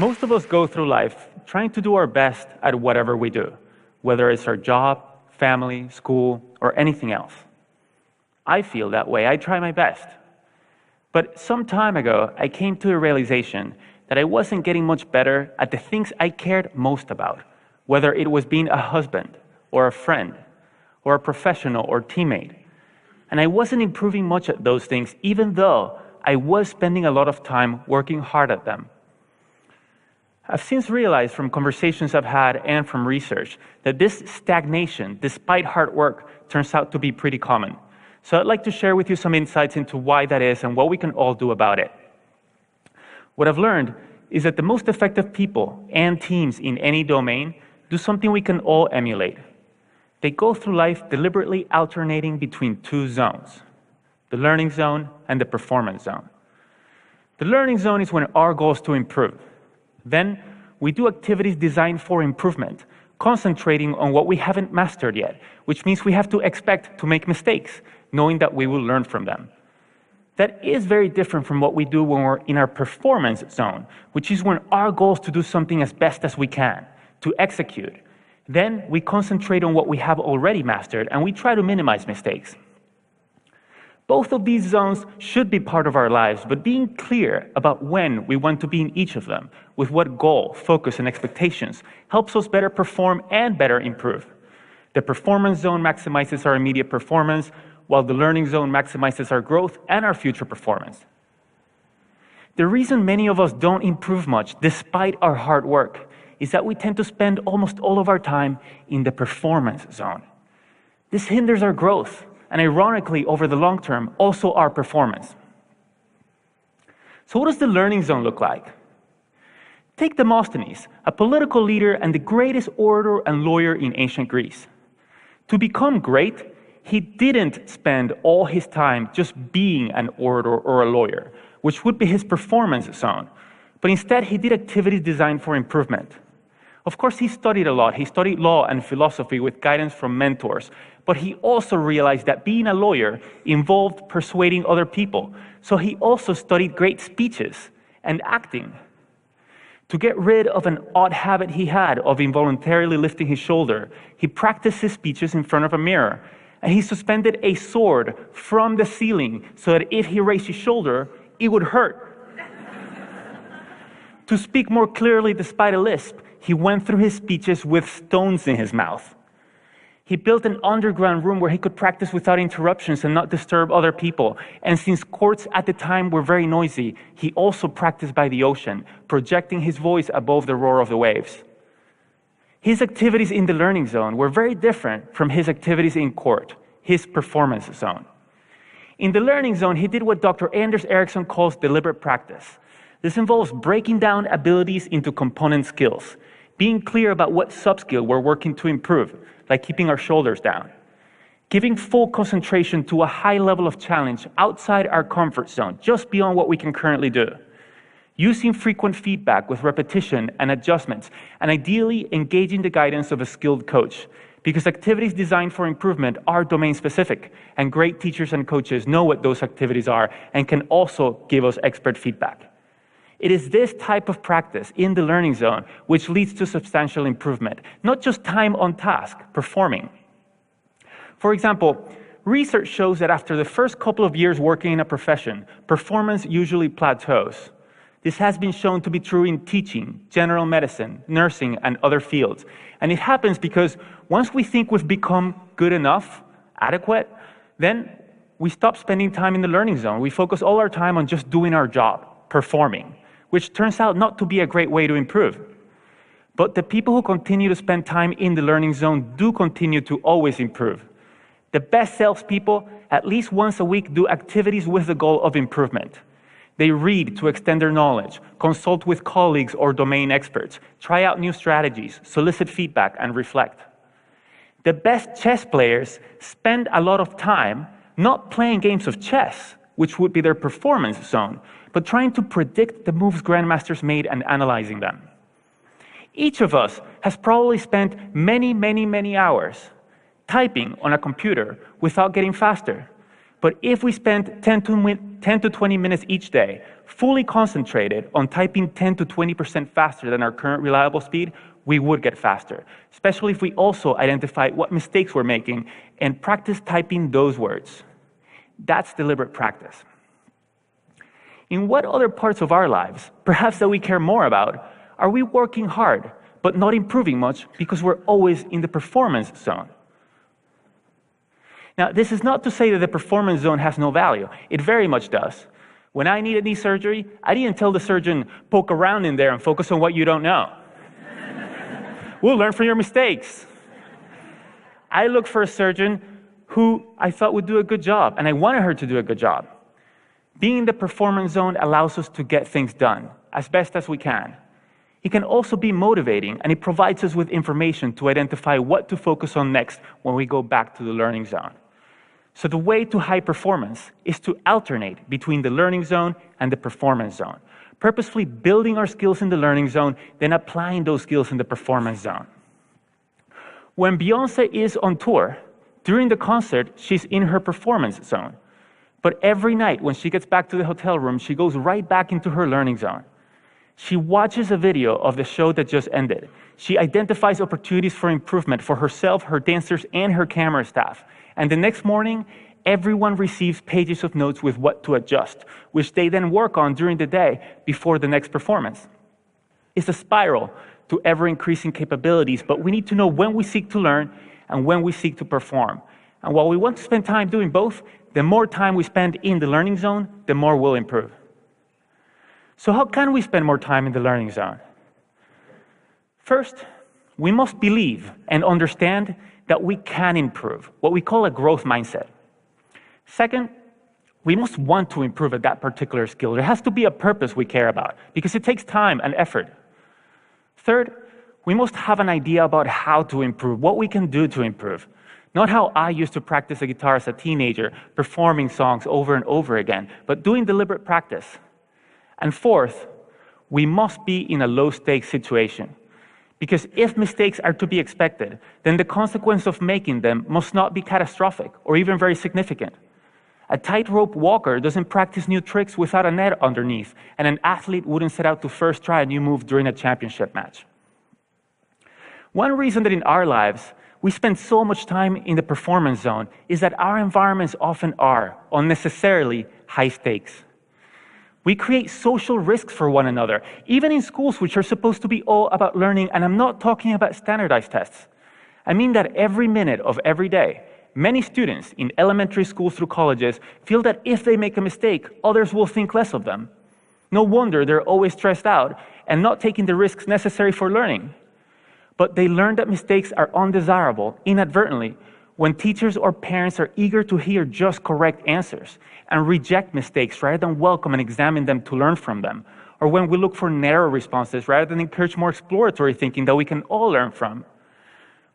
Most of us go through life trying to do our best at whatever we do, whether it's our job, family, school, or anything else. I feel that way. I try my best. But some time ago, I came to a realization that I wasn't getting much better at the things I cared most about, whether it was being a husband, or a friend, or a professional or teammate. And I wasn't improving much at those things, even though I was spending a lot of time working hard at them. I've since realized from conversations I've had and from research that this stagnation, despite hard work, turns out to be pretty common. So I'd like to share with you some insights into why that is and what we can all do about it. What I've learned is that the most effective people and teams in any domain do something we can all emulate. They go through life deliberately alternating between two zones, the learning zone and the performance zone. The learning zone is when our goal is to improve. Then we do activities designed for improvement, concentrating on what we haven't mastered yet, which means we have to expect to make mistakes, knowing that we will learn from them. That is very different from what we do when we're in our performance zone, which is when our goal is to do something as best as we can, to execute. Then we concentrate on what we have already mastered, and we try to minimize mistakes. Both of these zones should be part of our lives, but being clear about when we want to be in each of them, with what goal, focus, and expectations, helps us better perform and better improve. The performance zone maximizes our immediate performance, while the learning zone maximizes our growth and our future performance. The reason many of us don't improve much, despite our hard work, is that we tend to spend almost all of our time in the performance zone. This hinders our growth, and ironically, over the long term, also our performance. So what does the learning zone look like? Take Demosthenes, a political leader and the greatest orator and lawyer in ancient Greece. To become great, he didn't spend all his time just being an orator or a lawyer, which would be his performance zone, but instead he did activities designed for improvement. Of course, he studied a lot. He studied law and philosophy with guidance from mentors, but he also realized that being a lawyer involved persuading other people, so he also studied great speeches and acting. To get rid of an odd habit he had of involuntarily lifting his shoulder, he practiced his speeches in front of a mirror, and he suspended a sword from the ceiling so that if he raised his shoulder, it would hurt. To speak more clearly despite a lisp, he went through his speeches with stones in his mouth. He built an underground room where he could practice without interruptions and not disturb other people. And since courts at the time were very noisy, he also practiced by the ocean, projecting his voice above the roar of the waves. His activities in the learning zone were very different from his activities in court, his performance zone. In the learning zone, he did what Dr. Anders Ericsson calls deliberate practice. This involves breaking down abilities into component skills, being clear about what sub-skill we're working to improve, like keeping our shoulders down, giving full concentration to a high level of challenge outside our comfort zone, just beyond what we can currently do, using frequent feedback with repetition and adjustments, and ideally engaging the guidance of a skilled coach, because activities designed for improvement are domain-specific, and great teachers and coaches know what those activities are and can also give us expert feedback. It is this type of practice in the learning zone which leads to substantial improvement, not just time on task, performing. For example, research shows that after the first couple of years working in a profession, performance usually plateaus. This has been shown to be true in teaching, general medicine, nursing, and other fields. And it happens because once we think we've become good enough, adequate, then we stop spending time in the learning zone. We focus all our time on just doing our job, performing, which turns out not to be a great way to improve. But the people who continue to spend time in the learning zone do continue to always improve. The best salespeople, at least once a week, do activities with the goal of improvement. They read to extend their knowledge, consult with colleagues or domain experts, try out new strategies, solicit feedback, and reflect. The best chess players spend a lot of time not playing games of chess, which would be their performance zone, but trying to predict the moves grandmasters made and analyzing them. Each of us has probably spent many hours typing on a computer without getting faster. But if we spent 10 to 20 minutes each day fully concentrated on typing 10 to 20% faster than our current reliable speed, we would get faster, especially if we also identify what mistakes we're making and practice typing those words. That's deliberate practice. In what other parts of our lives, perhaps that we care more about, are we working hard but not improving much because we're always in the performance zone? Now, this is not to say that the performance zone has no value. It very much does. When I needed knee surgery, I didn't tell the surgeon, poke around in there and focus on what you don't know. We'll learn from your mistakes. I looked for a surgeon who I thought would do a good job, and I wanted her to do a good job. Being in the performance zone allows us to get things done as best as we can. It can also be motivating, and it provides us with information to identify what to focus on next when we go back to the learning zone. So the way to high performance is to alternate between the learning zone and the performance zone, purposefully building our skills in the learning zone, then applying those skills in the performance zone. When Beyoncé is on tour, during the concert, she's in her performance zone. But every night when she gets back to the hotel room, she goes right back into her learning zone. She watches a video of the show that just ended. She identifies opportunities for improvement for herself, her dancers, and her camera staff. And the next morning, everyone receives pages of notes with what to adjust, which they then work on during the day before the next performance. It's a spiral to ever-increasing capabilities, but we need to know when we seek to learn and when we seek to perform. And while we want to spend time doing both, the more time we spend in the learning zone, the more we'll improve. So how can we spend more time in the learning zone? First, we must believe and understand that we can improve, what we call a growth mindset. Second, we must want to improve at that particular skill. There has to be a purpose we care about, because it takes time and effort. Third, we must have an idea about how to improve, what we can do to improve. Not how I used to practice the guitar as a teenager, performing songs over and over again, but doing deliberate practice. And fourth, we must be in a low-stakes situation. Because if mistakes are to be expected, then the consequence of making them must not be catastrophic or even very significant. A tightrope walker doesn't practice new tricks without a net underneath, and an athlete wouldn't set out to first try a new move during a championship match. One reason that in our lives we spend so much time in the performance zone is that our environments often are unnecessarily high stakes. We create social risks for one another, even in schools which are supposed to be all about learning, and I'm not talking about standardized tests. I mean that every minute of every day, many students in elementary schools through colleges feel that if they make a mistake, others will think less of them. No wonder they're always stressed out and not taking the risks necessary for learning. But they learn that mistakes are undesirable inadvertently when teachers or parents are eager to hear just correct answers and reject mistakes rather than welcome and examine them to learn from them, or when we look for narrow responses rather than encourage more exploratory thinking that we can all learn from.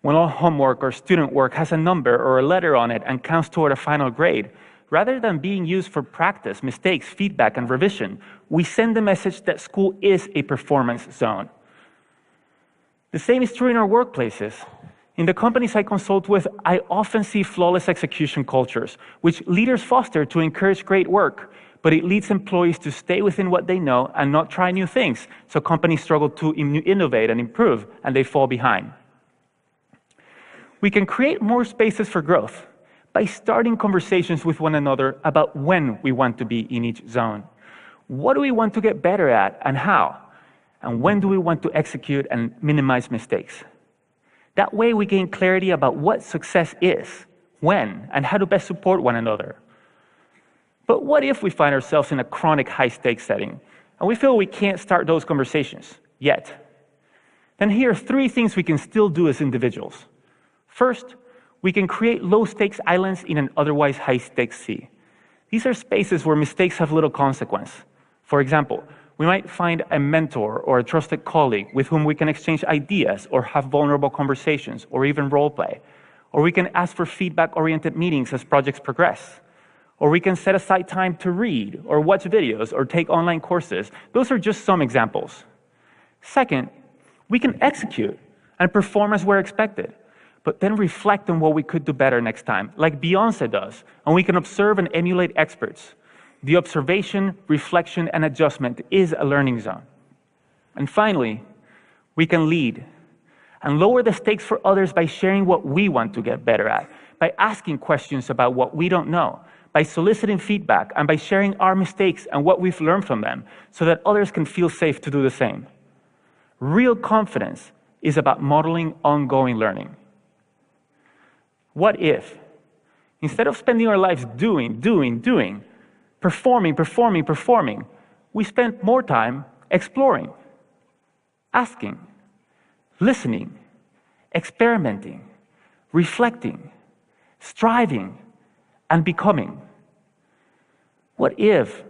When all homework or student work has a number or a letter on it and counts toward a final grade, rather than being used for practice, mistakes, feedback, and revision, we send the message that school is a performance zone. The same is true in our workplaces. In the companies I consult with, I often see flawless execution cultures, which leaders foster to encourage great work, but it leads employees to stay within what they know and not try new things, so companies struggle to innovate and improve, and they fall behind. We can create more spaces for growth by starting conversations with one another about when we want to be in each zone. What do we want to get better at and how? And when do we want to execute and minimize mistakes? That way we gain clarity about what success is, when, and how to best support one another. But what if we find ourselves in a chronic high-stakes setting and we feel we can't start those conversations yet? Then here are 3 things we can still do as individuals. First, we can create low-stakes islands in an otherwise high-stakes sea. These are spaces where mistakes have little consequence. For example, we might find a mentor or a trusted colleague with whom we can exchange ideas or have vulnerable conversations or even role play. Or we can ask for feedback-oriented meetings as projects progress. Or we can set aside time to read or watch videos or take online courses. Those are just some examples. Second, we can execute and perform as we're expected. but then reflect on what we could do better next time, like Beyoncé does, and we can observe and emulate experts. The observation, reflection, and adjustment is a learning zone. And finally, we can lead and lower the stakes for others by sharing what we want to get better at, by asking questions about what we don't know, by soliciting feedback, and by sharing our mistakes and what we've learned from them so that others can feel safe to do the same. Real confidence is about modeling ongoing learning. What if, instead of spending our lives doing, performing, we spent more time exploring, asking, listening, experimenting, reflecting, striving, and becoming? What if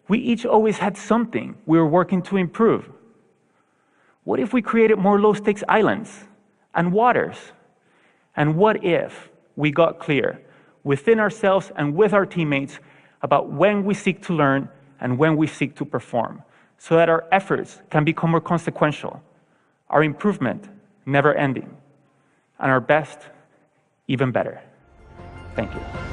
we each always had something we were working to improve? What if we created more low-stakes islands and waters? And what if we got clear within ourselves and with our teammates about when we seek to learn and when we seek to perform, so that our efforts can become more consequential, our improvement never ending, and our best even better? Thank you.